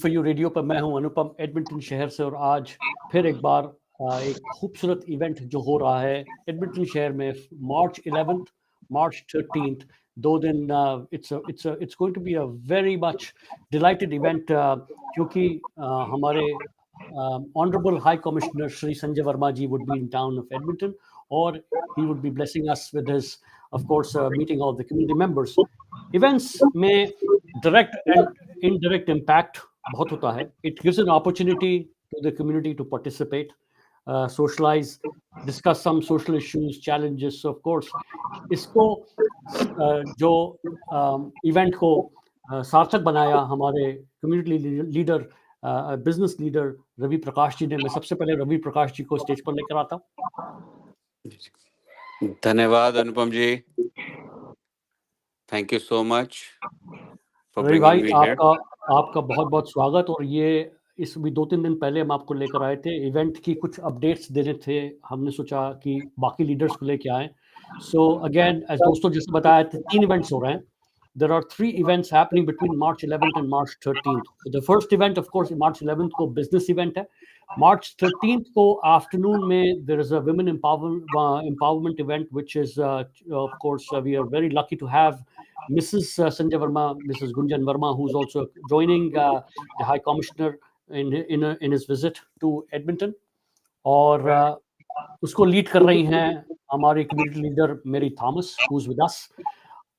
For you radio पर मैं हूं अनुपम एडमिंटन शहर से, और आज फिर एक बार एक खूबसूरत इवेंट जो हो रहा है एडमिंटन शहर में मार्च 11th मार्च 13th, 2 दिन। It's going to be a very much delighted event, क्योंकि हमारे honourable high commissioner Shri Sanjay Verma ji would be in town of Edmonton, और he would be blessing us with his, of course, meeting all the community members. Events में direct and indirect impact बहुत होता है. It gives an opportunity to the community to participate, socialize, discuss some social issues, challenges. So of course, इसको जो event को सार्थक बनाया हमारे community leader, business leader Ravi Prakash ji ने. मैं सबसे पहले रवि प्रकाश जी को स्टेज पर लेकर आता हूँ. धन्यवाद Anupam ji. Thank you so much for Ravi bringing भाई, मी हियर. आपका बहुत बहुत स्वागत. और ये इस भी 2-3 दिन पहले हम आपको लेकर आए थे, इवेंट की कुछ अपडेट्स देने थे. हमने सोचा कि बाकी लीडर्स को लेके आए. सो अगेन, एज दोस्तों जैसे बताया थे, 3 इवेंट्स हो रहे हैं. There are 3 events happening between March 11th and March 13th. So the first event, of course, March 11th को business event है. March 13th को afternoon में there is a women empowerment event, which is, of course, we are very lucky to have Mrs. Sanjay Verma, Mrs. Gunjan Verma, who's also joining the High Commissioner in his visit to Edmonton. और उसको lead कर रही हैं हमारी community leader Mary Thomas, who is with us.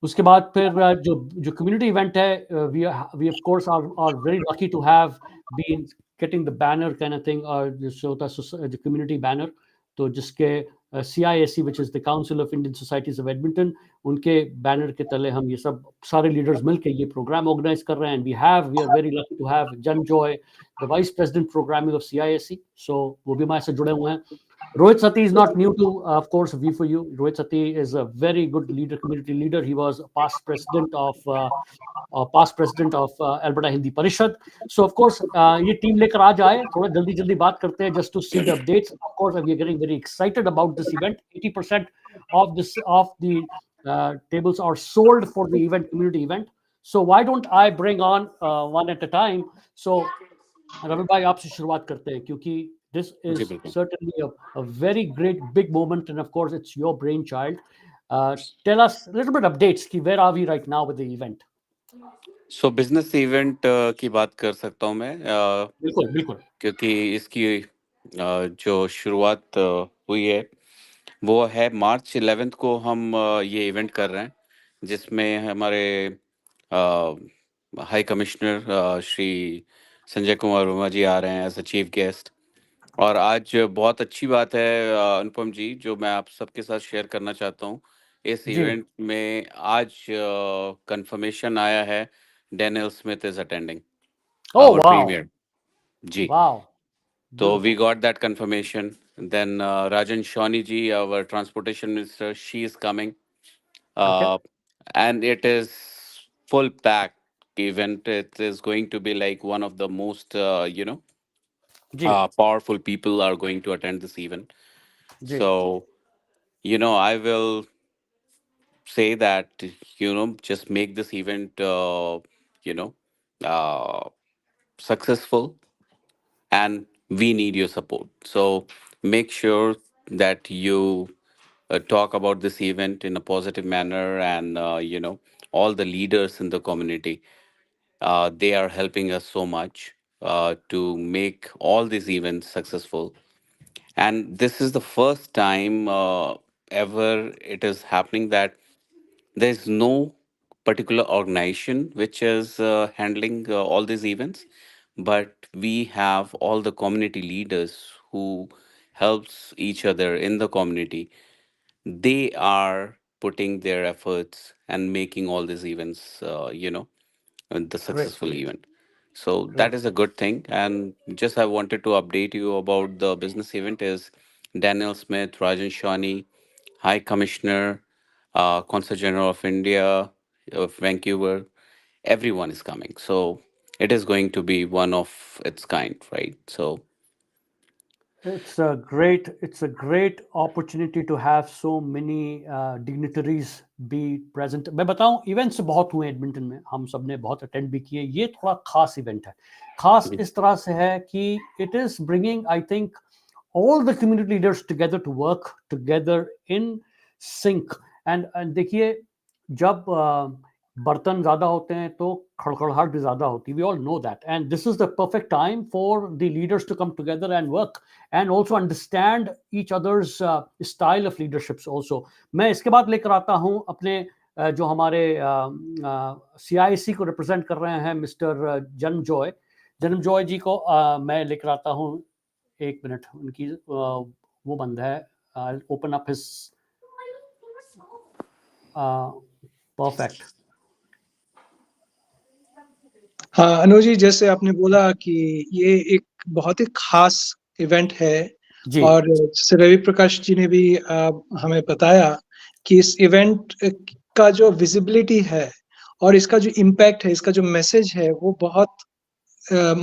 उसके बाद फिर जो कम्युनिटी इवेंट है, we of course are very lucky to have been getting the banner kind of thing, और जो होता है कम्युनिटी बैनर, तो जिसके CISE, which is the council of Indian societies of Edmonton, उनके बैनर के तले हम ये सब सारे लीडर्स मिलकर ये प्रोग्राम ऑर्गेनाइज कर रहे हैं. We are very lucky to have Jan Joy, the vice president programming of CISE. So वो भी हमारे से जुड़े हुए हैं. Rohit Sati is not new to, of course, V4U. Rohit Sati is a very good leader, community leader. He was a past president of Alberta Hindi Parishad. So, of course, ये team लेकर आ जाए. थोड़ा जल्दी बात करते हैं just to see the updates. Of course, we are getting very excited about this event. 80% of the tables are sold for the event, community event. So why don't I bring on one at a time? So Ravi भाई, आपसे शुरुआत करते हैं, क्योंकि this ji is बिल्कुल. certainly a very great big moment, and of course it's your brainchild. Tell us a little bit updates कि where are we right now with the event. So business event की बात कर सकता हूँ मैं, बिल्कुल बिल्कुल. क्योंकि इसकी जो शुरुआत हुई है वो है मार्च 11th को. हम ये इवेंट कर रहे हैं जिसमें हमारे हाई कमिश्नर श्री संजय कुमार वर्मा जी आ रहे हैं एज अ चीफ गेस्ट. और आज बहुत अच्छी बात है अनुपम जी, जो मैं आप सबके साथ शेयर करना चाहता हूँ. इस जी. इवेंट में आज कंफर्मेशन आया है, Daniel Smith is attending Oh our wow. Premier. जी. Wow. So we Beautiful. got that confirmation. Then Rajan Shawnee ji, our transportation minister, she is coming. Okay. Uh, and it is full packed event. It is going to be like one of the most, जी. powerful people are going to attend this event. जी. So, I will say that, just make this event, you know, uh, successful, and we need your support. So make sure that you talk about this event in a positive manner, and all the leaders in the community, they are helping us so much to make all these events successful. And this is the first time ever it is happening that there's no particular organization which is handling all these events, but we have all the community leaders who helps each other in the community. They are putting their efforts and making all these events, the Great. successful event. So that Great. is a good thing. And just I wanted to update you about the business event is Daniel Smith, Rajan Shawnee, High Commissioner, Consul General of India of Vancouver. Everyone is coming. So it is going to be one of its kind, right? So It's a great opportunity to have so many dignitaries be present. मैं बताऊं, events बहुत हुए Edmonton में, हम सब ने बहुत attend भी किए. ये थोड़ा खास इवेंट है. खास इस तरह से है कि it is bringing, I think, all the community leaders together to work together in sync. And देखिए, जब बर्तन ज्यादा होते हैं तो खड़खड़ाहट भी ज्यादा होती है. We all know that, and this is the perfect time for the leaders to come together and work and also understand each other's style of leaderships also. मैं इसके बाद लेकर आता हूं अपने जो हमारे CISE को रिप्रेजेंट कर रहे हैं, मिस्टर जन्मजॉय जी को मैं लेकर आता हूं. एक मिनट, उनकी वो बंद है. Open up his perfect. हाँ अनुज जी, जैसे आपने बोला कि ये एक बहुत ही खास इवेंट है जी. और जैसे रवि प्रकाश जी ने भी हमें बताया कि इस इवेंट का जो विजिबिलिटी है और इसका जो इम्पैक्ट है, इसका जो मैसेज है, वो बहुत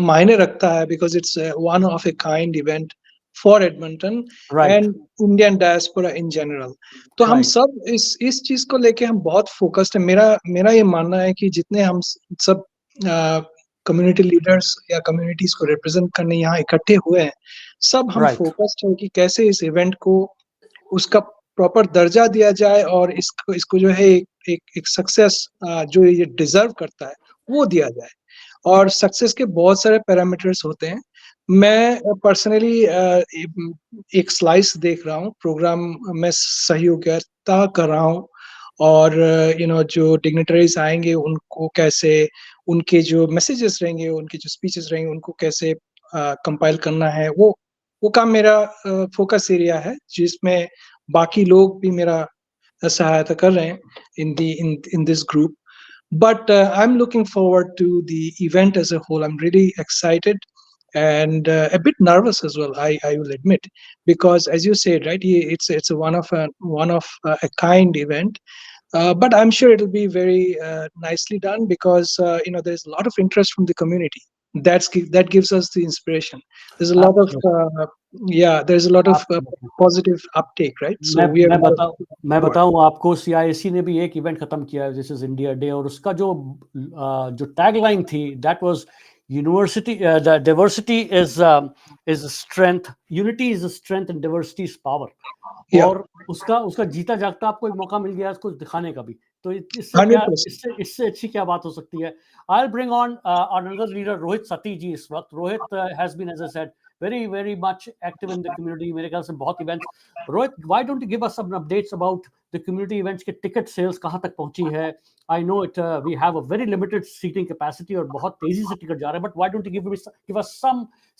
मायने रखता है, because it's one of a kind event for Edmonton and Indian diaspora in general. तो हम सब इस चीज को लेके हम बहुत फोकस्ड है. मेरा ये मानना है कि जितने हम सब कम्युनिटी लीडर्स या कम्युनिटीज को रिप्रेजेंट करने यहाँ इकट्ठे हुए हैं, सब हम फोकस्ड है कि कैसे इस इवेंट को उसका प्रॉपर दर्जा दिया जाए और इसको जो है एक सक्सेस जो ये डिजर्व करता है वो दिया जाए. और सक्सेस के बहुत सारे पैरामीटर्स होते हैं. मैं पर्सनली एक स्लाइस देख रहा हूँ, प्रोग्राम में सहयोगिता कर रहा हूँ और जो डिग्निटरीज आएंगे उनको कैसे, उनके जो मैसेजेस रहेंगे, उनके जो स्पीचेस रहेंगे, उनको कैसे कंपाइल करना है, वो काम मेरा फोकस एरिया है, जिसमें बाकी लोग भी मेरा सहायता कर रहे हैं in this group. But I'm looking forward to the event as a whole. I'm really excited and a bit nervous as well, I will admit, because as you said, right, it's a one of a kind event. But I'm sure it'll be very nicely done because there's a lot of interest from the community. That gives us the inspiration. There's a lot there's a lot of positive uptake, right? So मैं बताऊं आपको, CISE ने भी एक event खत्म किया है, this is India day, और उसका जो टैगलाइन थी, that was university diversity is strength, unity is strength and diversity is power. और उसका जीता जागता आपको एक मौका मिल गया इसको दिखाने का भी. तो इससे अच्छी क्या बात हो सकती है. I'll bring on another leader, Rohit सती जी इस वक्त. Rohit has been, as I said, very much active in the community. मेरे ख्याल से बहुत events. Rohit, why don't you give us some updates about the community events के ticket sales कहाँ तक पहुंची है? I know we have a very limited seating capacity और बहुत तेजी से टिकट जा रहे हैं, but why don't you give us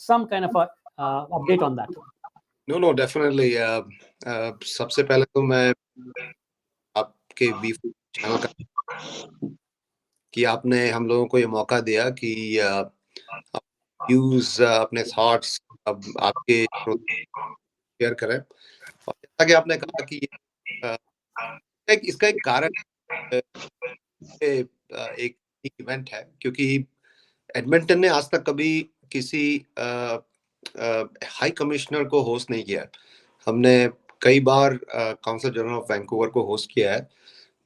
some kind of a update on that? No, definitely. सबसे पहले तो मैं आपके वीफू चैनल का कि आपने हम लोगों को ये मौका दिया कि व्यूज अपने थॉट्स आपके शेयर करें. और जैसा कि आपने कहा कि इसका एक कारण एक इवेंट है, क्योंकि एडमिंटन ने आज तक कभी किसी हाई कमिश्नर को होस्ट नहीं किया. हमने कई bar council general of Vancouver को होस्ट किया है,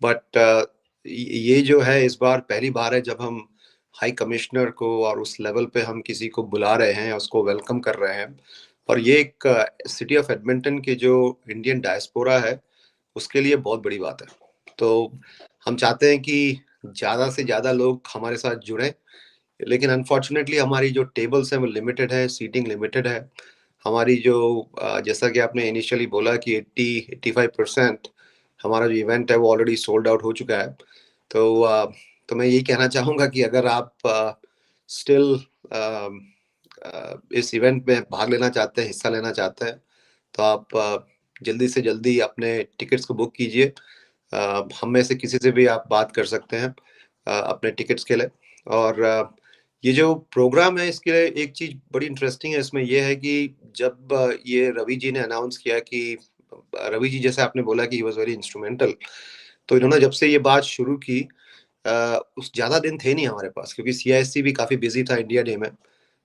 बट ये जो है इस बार पहली बार है जब हम हाई कमिश्नर को और उस लेवल पे हम किसी को बुला रहे हैं, उसको वेलकम कर रहे हैं. और ये एक सिटी ऑफ एडमिंटन के जो इंडियन डायस्पोरा है उसके लिए बहुत बड़ी बात है. तो हम चाहते हैं कि ज़्यादा से ज़्यादा लोग हमारे साथ जुड़ें, लेकिन अनफॉर्चुनेटली हमारी जो टेबल्स हैं वो लिमिटेड है, सीटिंग लिमिटेड है. हमारी जो जैसा कि आपने इनिशियली बोला कि 80-85% हमारा जो इवेंट है वो ऑलरेडी सोल्ड आउट हो चुका है. तो मैं यही कहना चाहूँगा कि अगर आप स्टिल इस इवेंट में भाग लेना चाहते हैं, हिस्सा लेना चाहते हैं, तो आप जल्दी से जल्दी अपने टिकट्स को बुक कीजिए. हम में से किसी से भी आप बात कर सकते हैं अपने टिकट्स के लिए. और ये जो प्रोग्राम है इसके लिए एक चीज़ बड़ी इंटरेस्टिंग है इसमें, यह है कि जब ये रवि जी ने अनाउंस किया कि रवि जी, जैसे आपने बोला कि ही वाज वेरी इंस्ट्रूमेंटल, तो इन्होंने जब से ये बात शुरू की उस ज़्यादा दिन थे नहीं हमारे पास, क्योंकि CISC भी काफ़ी बिजी था इंडिया डे में.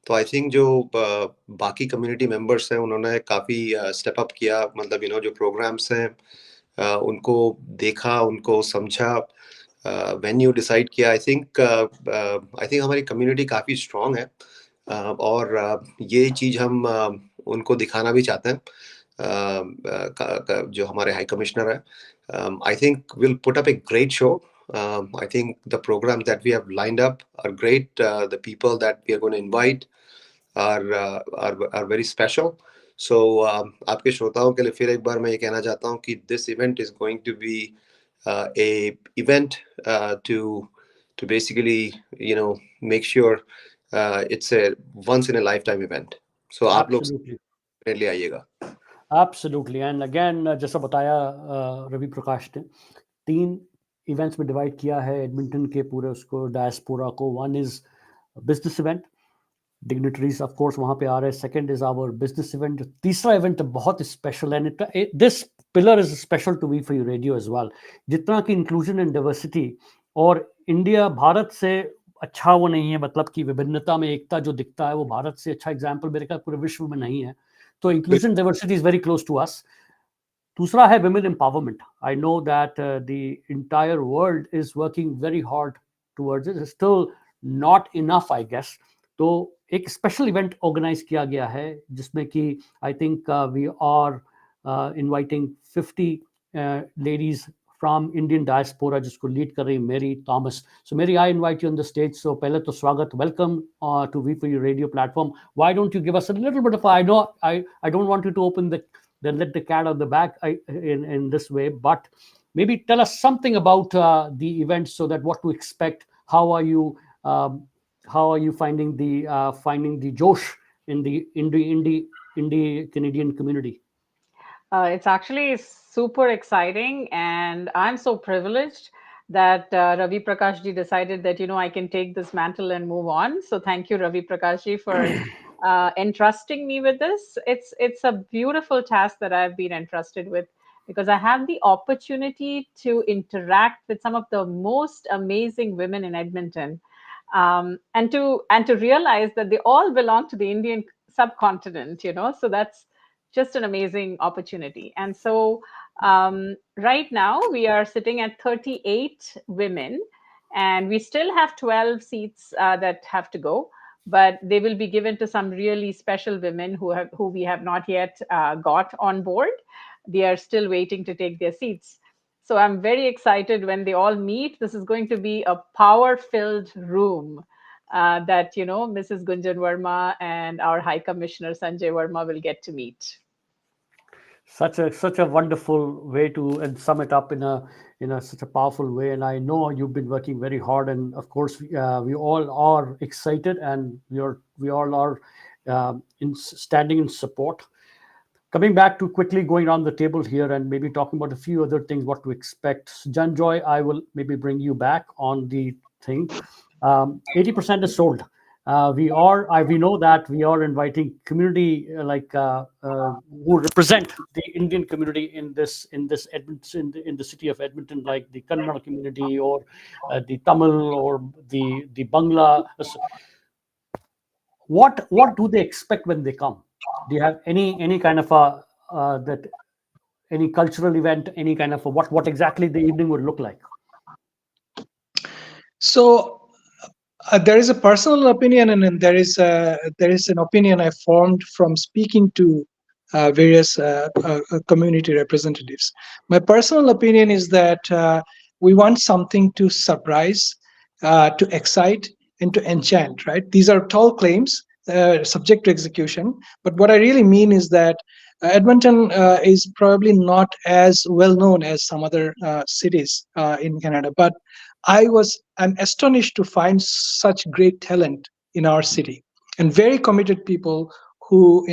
तो आई थिंक जो बाकी कम्युनिटी मेंबर्स हैं उन्होंने काफ़ी स्टेप अप किया, मतलब जो प्रोग्राम्स हैं उनको देखा, उनको समझा, वेन्यू डिसाइड किया। आई थिंक हमारी कम्युनिटी काफ़ी स्ट्रांग है, और ये चीज़ हम उनको दिखाना भी चाहते हैं। जो हमारे हाई कमिश्नर है, I think will put up a great show. I think the programs that we have lined up are great. The people that we are going to invite are very special. So आपके श्रोताओं के लिए फिर एक बार मैं ये कहना चाहता हूँ कि this event is going to be a event to basically make sure it's a once in a lifetime event. So आप लोग Absolutely. definitely आइएगा. Absolutely. And again, जैसा बताया रवि प्रकाश ने, 3 इवेंट्स में डिवाइड किया है एडमिंटन के पूरे उसको डायस्पोरा को. One is business event, dignitaries of course वहां पे आ रहे हैं. Second is our business event. तीसरा इवेंट बहुत स्पेशल है. This pillar is special to we for you radio as well. जितना कि इंक्लूजन एंड डाइवर्सिटी, और इंडिया भारत से अच्छा वो नहीं है, मतलब कि विभिन्नता में एकता जो दिखता है वो भारत से अच्छा एग्जाम्पल मेरे ख्याल पूरे विश्व में नहीं है. तो inclusion diversity is very close to us. दूसरा है women empowerment. I know that the entire world is working very hard towards it. It's still not enough, I guess. तो एक स्पेशल इवेंट ऑर्गेनाइज किया गया है जिसमें कि I think we are inviting 50 ladies from Indian diaspora, जिसको lead कर रही Mary Thomas. So Mary, I invite you on the stage. So पहले तो स्वागत, welcome to we for you radio platform. Why don't you give us a little bit of, I know I don't want you to open the then let the cat out of the bag in this way, but maybe tell us something about the event, so that what to expect. How are you finding the josh in the Indo Canadian community? It's actually super exciting, and I'm so privileged that Ravi Prakash ji decided that I can take this mantle and move on. So thank you, Ravi Prakash ji, for entrusting me with this. It's a beautiful task that I've been entrusted with, because I have the opportunity to interact with some of the most amazing women in Edmonton, and to realize that they all belong to the Indian subcontinent. So that's just an amazing opportunity. And so right now we are sitting at 38 women, and we still have 12 seats that have to go, but they will be given to some really special women who we have not yet got on board. They are still waiting to take their seats. So I'm very excited when they all meet. This is going to be a power-filled room that Mrs. Gunjan Verma and our High Commissioner Sanjay Verma will get to meet. Such a wonderful way to and sum it up in such a powerful way. And I know you've been working very hard, and of course we all are excited, and we all are standing in support. Coming back to quickly going around the table here and maybe talking about a few other things, what to expect. Janjoy, I will maybe bring you back on the thing. 80% is sold. We know that we are inviting community who represent the Indian community in this Edmonton, in the city of Edmonton, like the Kannada community, or the Tamil, or the Bangla. What do they expect when they come? Do you have any kind of any cultural event, any kind of what exactly the evening would look like? So there is a personal opinion, and then there is an opinion I formed from speaking to various community representatives. My personal opinion is that we want something to surprise, to excite, and to enchant. Right? These are tall claims, subject to execution. But what I really mean is that Edmonton is probably not as well known as some other cities in Canada, but I'm astonished to find such great talent in our city, and very committed people who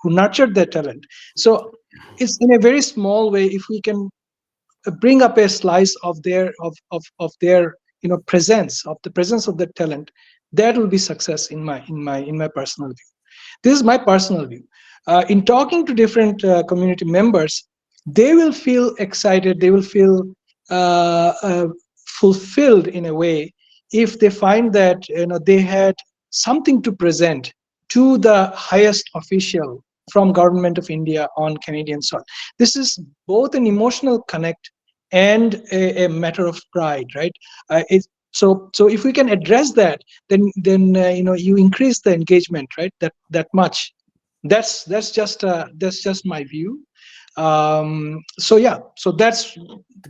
nurtured their talent. So it's in a very small way, if we can bring up a slice of their presence, of the presence of the talent, that will be success in my personal view. This is my personal view. In talking to different community members, they will feel excited, they will feel fulfilled in a way if they find that they had something to present to the highest official from Government of India on Canadian soil. This is both an emotional connect and a matter of pride, right? So if we can address that, then you increase the engagement, right? That much. That's just my view. So yeah, so that's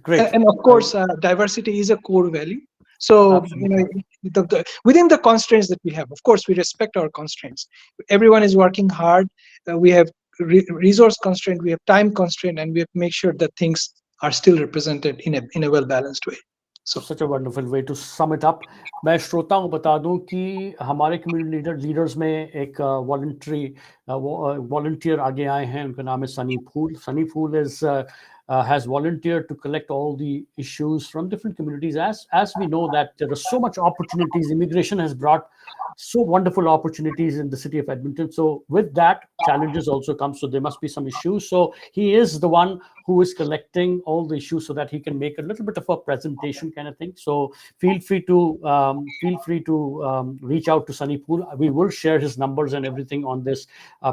Great. and of course diversity is a core value. So within the constraints that we have, of course we respect our constraints. Everyone is working hard. We have resource constraint, we have time constraint, and we have to make sure that things are still represented in a well balanced way. So such a wonderful way to sum it up. मैं श्रोताओं को बता दूं कि हमारे community leaders में एक volunteer आगे आए हैं. उनका नाम है सनी फूल. सनी फूल has volunteered to collect all the issues from different communities. As we know that there are so much opportunities. Immigration has brought so wonderful opportunities in the city of Edmonton. So with that, challenges also come. So there must be some issues. So he is the one who is collecting all the issues so that he can make a little bit of a presentation kind of thing. So feel free to reach out to Sunny Pool. We will share his numbers and everything on this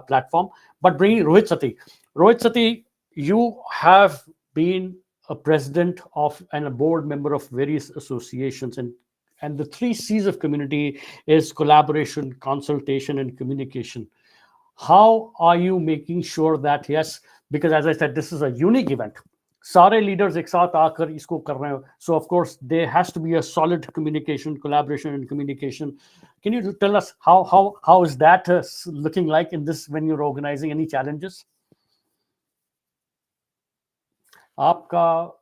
platform. But bringing Rohit Sati. Rohit Sati, you have been a president of and a board member of various associations, and the 3 C's of community is collaboration, consultation, and communication. How are you making sure that, yes, because as I said, this is a unique event. सारे leaders एक साथ आकर इसको कर रहे हैं. So of course there has to be a solid communication, collaboration, and communication. Can you tell us how is that looking like in this when you're organizing? Any challenges? आपका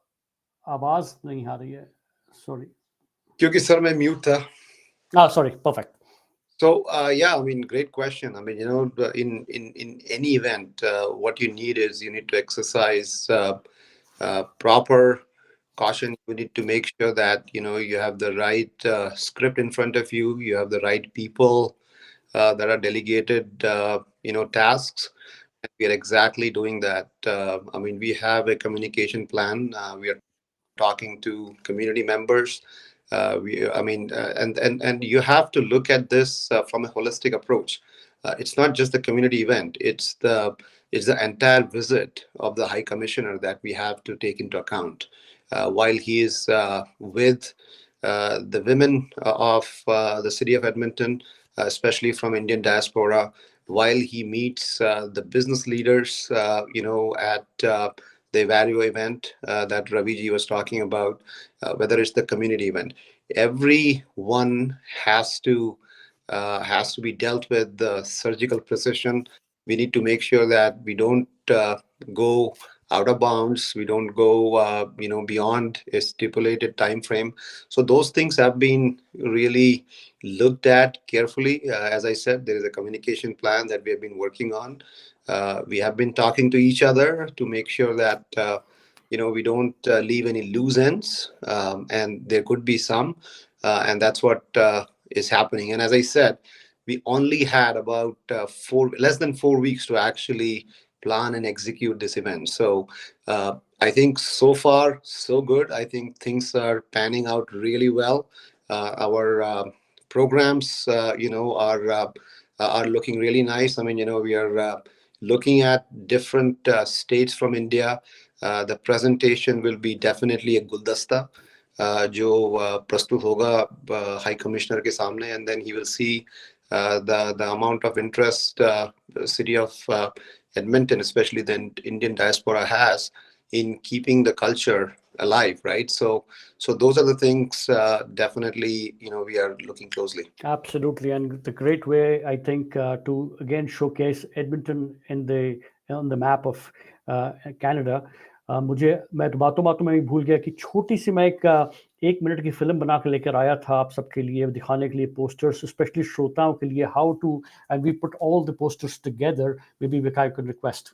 आवाज नहीं आ रही है. Sorry. क्योंकि सर मैं mute था. Sorry. Perfect. So yeah, I mean, great question. I mean, in any event, what you need to exercise proper caution. You need to make sure that you have the right script in front of you. You have the right people that are delegated tasks. And we are exactly doing that. I mean, we have a communication plan. We are talking to community members. And you have to look at this from a holistic approach. It's not just the community event. It's the entire visit of the High Commissioner that we have to take into account while he is with the women of the city of Edmonton, especially from Indian diaspora, while he meets the business leaders, at the Evario event that Raviji was talking about, whether it's the community event. Everyone has to be dealt with the surgical precision. We need to make sure that we don't go out of bounds. We don't go, beyond a stipulated time frame. So those things have been really looked at carefully. As I said, there is a communication plan that we have been working on. We have been talking to each other to make sure that we don't leave any loose ends, and there could be some, and that's what is happening. And as I said, we only had about less than 4 weeks to actually plan and execute this event. So I think so far so good. I think things are panning out really well. Our programs, are looking really nice. I mean, we are looking at different states from India. The presentation will be definitely a guldasta जो प्रस्तुत होगा High Commissioner के सामने, and then he will see the amount of interest city of Edmonton, especially the Indian diaspora, has in keeping the culture alive, right? So those are the things definitely we are looking closely. Absolutely, and the great way I think to again showcase Edmonton on the map of Canada. मैं तो बातों में ही भूल गया कि छोटी सी मैं एक मिनट की फिल्म बना के लेकर आया था आप सबके लिए दिखाने के लिए पोस्टर्स, स्पेशली श्रोताओं के लिए, how to, and we put all the posters together. Maybe weak I can request.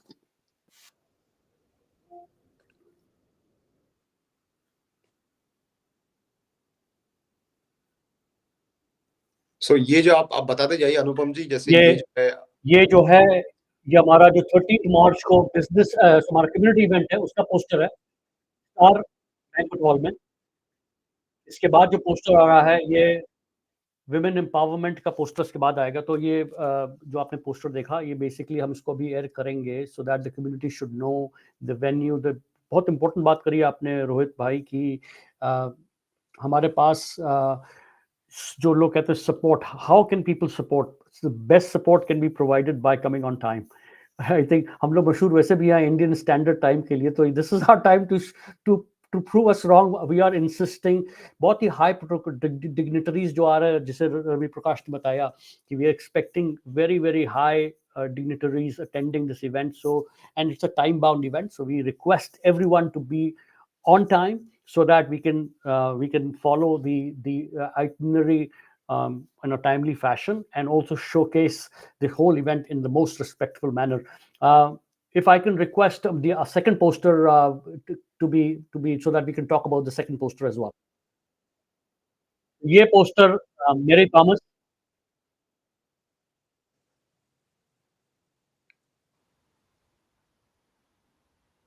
So ये जो आप बताते जाइए अनुपम जी, जैसे ये जो है ये हमारा जो 13 मार्च को बिजनेस हमारा कम्युनिटी इवेंट है उसका पोस्टर है स्टार बैंक्वेट हॉल में. इसके बाद जो पोस्टर आ रहा है ये विमेन एम्पावरमेंट का पोस्टर्स के बाद आएगा, तो ये जो आपने पोस्टर देखा, ये बेसिकली हम इसको भी एयर करेंगे so that the community should know the venue. The बहुत इंपॉर्टेंट बात करी आपने रोहित भाई की, हमारे पास जो लोग कहते हैं support, how can people support, the best support can be provided by coming on time. I think हम लोग मशहूर वैसे भी हैं इंडियन स्टैंडर्ड टाइम के लिए, तो this is our time to to prove us wrong. We are insisting, बहुत ही हाई डिग्निटरीज जो आ रहे हैं, जिसे रवि प्रकाश ने बताया कि we are expecting very very high dignitaries attending this event. So, and it's a time bound event, so we request everyone to be on time so that we can follow the itinerary in a timely fashion, and also showcase the whole event in the most respectful manner. Uh, if I can request the second poster to be so that we can talk about the second poster as well. ये poster मेरे Thomas,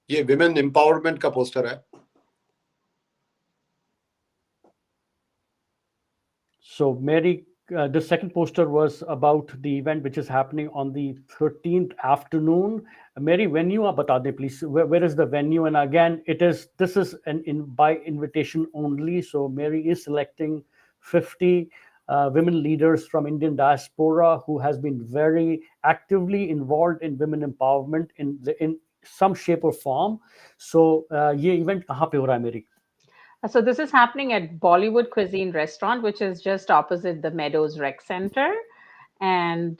ये women empowerment का poster है। So Mary, the second poster was about the event which is happening on the 13th afternoon. Mary, venue आप बता दें please. Where is the venue? And again, this is by invitation only. So Mary is selecting 50 women leaders from Indian diaspora who has been very actively involved in women empowerment in some shape or form. So ये event कहाँ पे हो रहा है मेरी? So this is happening at Bollywood Cuisine Restaurant, which is just opposite the Meadows Rec Center. And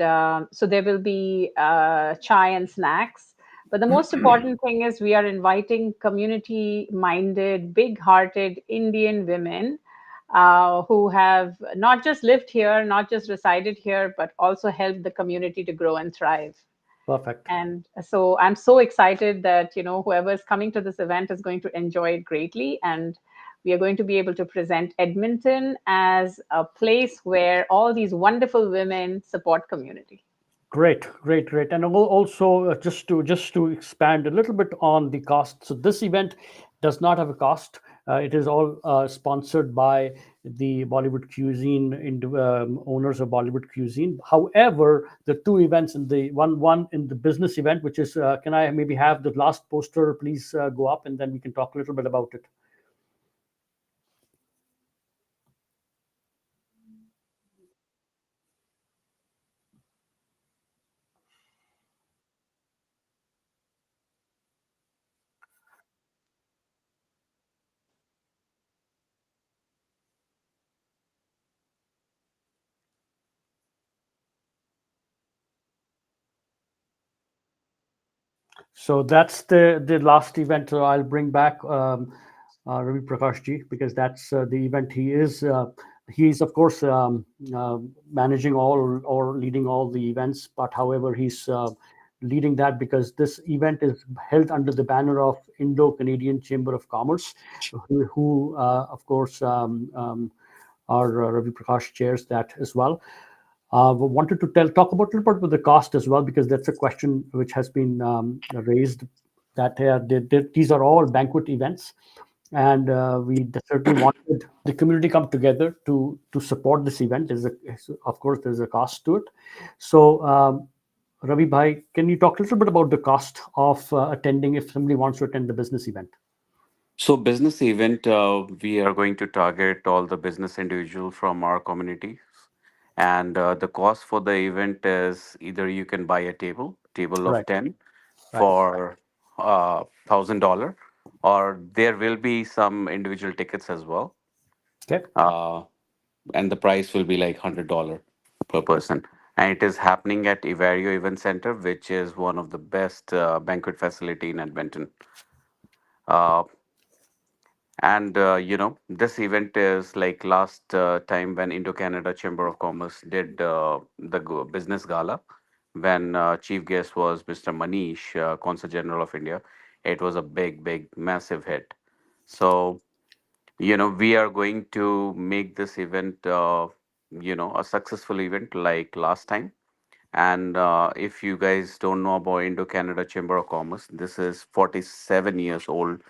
so there will be chai and snacks. But the most important thing is we are inviting community-minded, big-hearted Indian women who have not just lived here, not just resided here, but also helped the community to grow and thrive. Perfect. And so I'm so excited that, whoever is coming to this event is going to enjoy it greatly. And we are going to be able to present Edmonton as a place where all these wonderful women support community. Great, great, great. And also just to expand a little bit on the cost. So this event does not have a cost. It is all sponsored by the Bollywood Cuisine owners of Bollywood Cuisine. However, the two events in the one in the business event, which is can I maybe have the last poster please go up, and then we can talk a little bit about it. So that's the last event. So I'll bring back Ravi Prakash ji, because that's the event he's of course managing all or leading all the events, but however he's leading that because this event is held under the banner of Indo Canadian Chamber of Commerce, who of course our Ravi Prakash chairs that as well. Wanted to talk about a little bit about the cost as well, because that's a question which has been raised. That these are all banquet events, and we certainly wanted the community come together to support this event. Of course, there's a cost to it. So, Ravi Bhai, can you talk a little bit about the cost of attending if somebody wants to attend the business event? So, business event, we are going to target all the business individuals from our community. And the cost for the event is either you can buy a table of Right, 10 right. for $1,000, or there will be some individual tickets as well. Okay. And the price will be like $100 per person. And it is happening at Ivario Event Center, which is one of the best banquet facility in Edmonton. Uh, And this event is like last time when Indo Canada Chamber of Commerce did the business gala, when chief guest was Mr. Manish, Consul General of India. It was a big, big, massive hit. So we are going to make this event, a successful event like last time. And if you guys don't know about Indo Canada Chamber of Commerce, this is 47 years old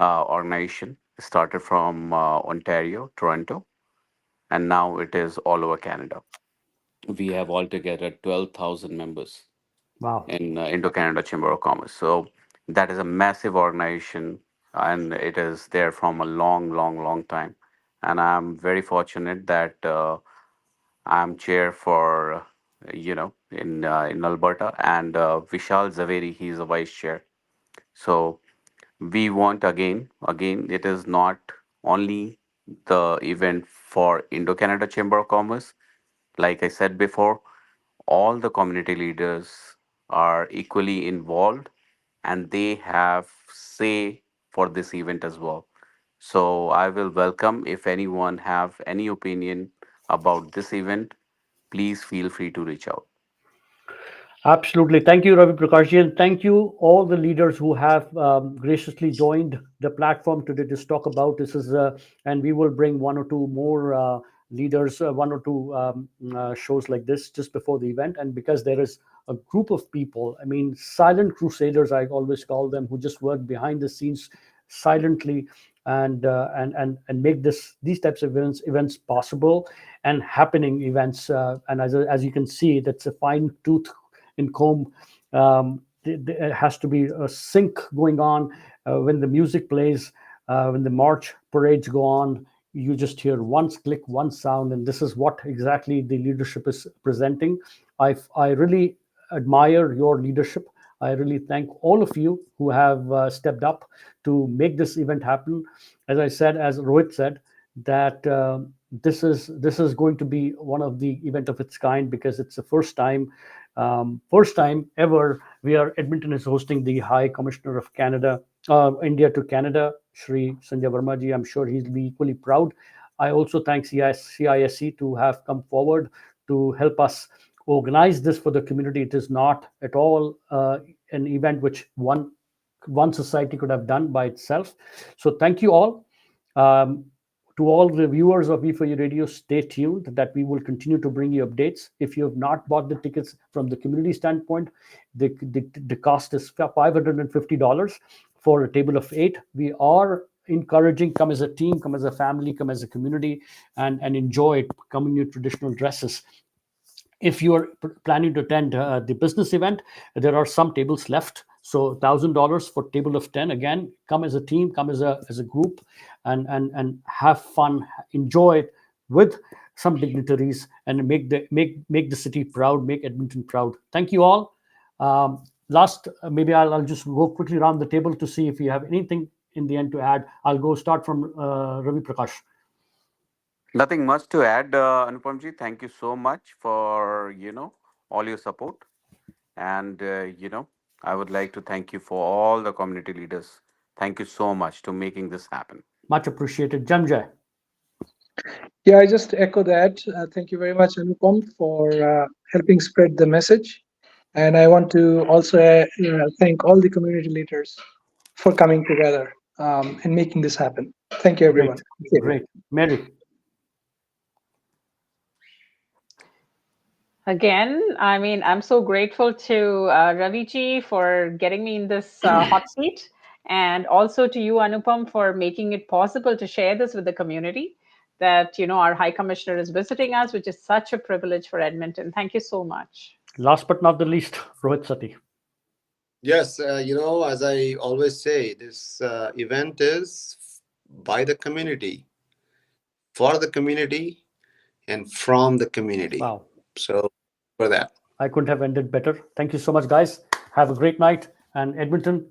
organization. Started from Ontario, Toronto, and now it is all over Canada. We have altogether 12,000 members Wow. in Indo Canada Chamber of Commerce. So that is a massive organization, and it is there from a long, long, long time. And I'm very fortunate that I'm chair for in Alberta, and Vishal Zaveri, he's a vice chair. So we want again, it is not only the event for Indo Canada Chamber of Commerce. Like I said before, all the community leaders are equally involved, and they have say for this event as well. So I will welcome if anyone have any opinion about this event, please feel free to reach out. Absolutely. Thank you, Ravi Prakashji, and thank you all the leaders who have graciously joined the platform today to talk about this. And we will bring one or two more leaders, one or two shows like this just before the event. And because there is a group of people, I mean, silent crusaders, I always call them, who just work behind the scenes silently and make these types of events possible and happening events. And as you can see, that's a fine tooth in comb. There has to be a sync going on when the music plays, when the march parades go on. You just hear one click, one sound, and this is what exactly the leadership is presenting. I really admire your leadership. I really thank all of you who have stepped up to make this event happen. As I said, as Rohit said, that this is going to be one of the event of its kind because it's the first time ever Edmonton is hosting the High Commissioner of Canada, India to Canada, Shri Sanjay Verma ji. I'm sure he'll be equally proud. I also thank CISE to have come forward to help us organize this for the community. It is not at all an event which one society could have done by itself. So thank you all. To all the viewers of V4U Radio, stay tuned that we will continue to bring you updates. If you have not bought the tickets from the community standpoint, the cost is $550 for a table of 8. We are encouraging, come as a team, come as a family, come as a community, and enjoy it, come in your traditional dresses. If you are planning to attend the business event, there are some tables left. So $1,000 for table of 10. Again, come as a team, come as a group, and have fun, enjoy it with some dignitaries, and make the city proud, make Edmonton proud. Thank you all. Last, maybe I'll just go quickly around the table to see if you have anything in the end to add. I'll go start from Ravi Prakash. Nothing much to add, Anupamji. Thank you so much for all your support, and I would like to thank you for all the community leaders. Thank you so much to making this happen. Much appreciated, Jamjay. Yeah, I just echo that. Thank you very much, Anupam, for helping spread the message. And I want to also thank all the community leaders for coming together and making this happen. Thank you, everyone. Great. Mary. Again, I mean, I'm so grateful to Ravi ji for getting me in this hot seat, and also to you, Anupam, for making it possible to share this with the community. That our High Commissioner is visiting us, which is such a privilege for Edmonton. Thank you so much. Last but not the least, Rohit Sati. Yes, as I always say, this event is by the community, for the community, and from the community. Wow. So for that. I couldn't have ended better. Thank you so much, guys. Have a great night. And Edmonton,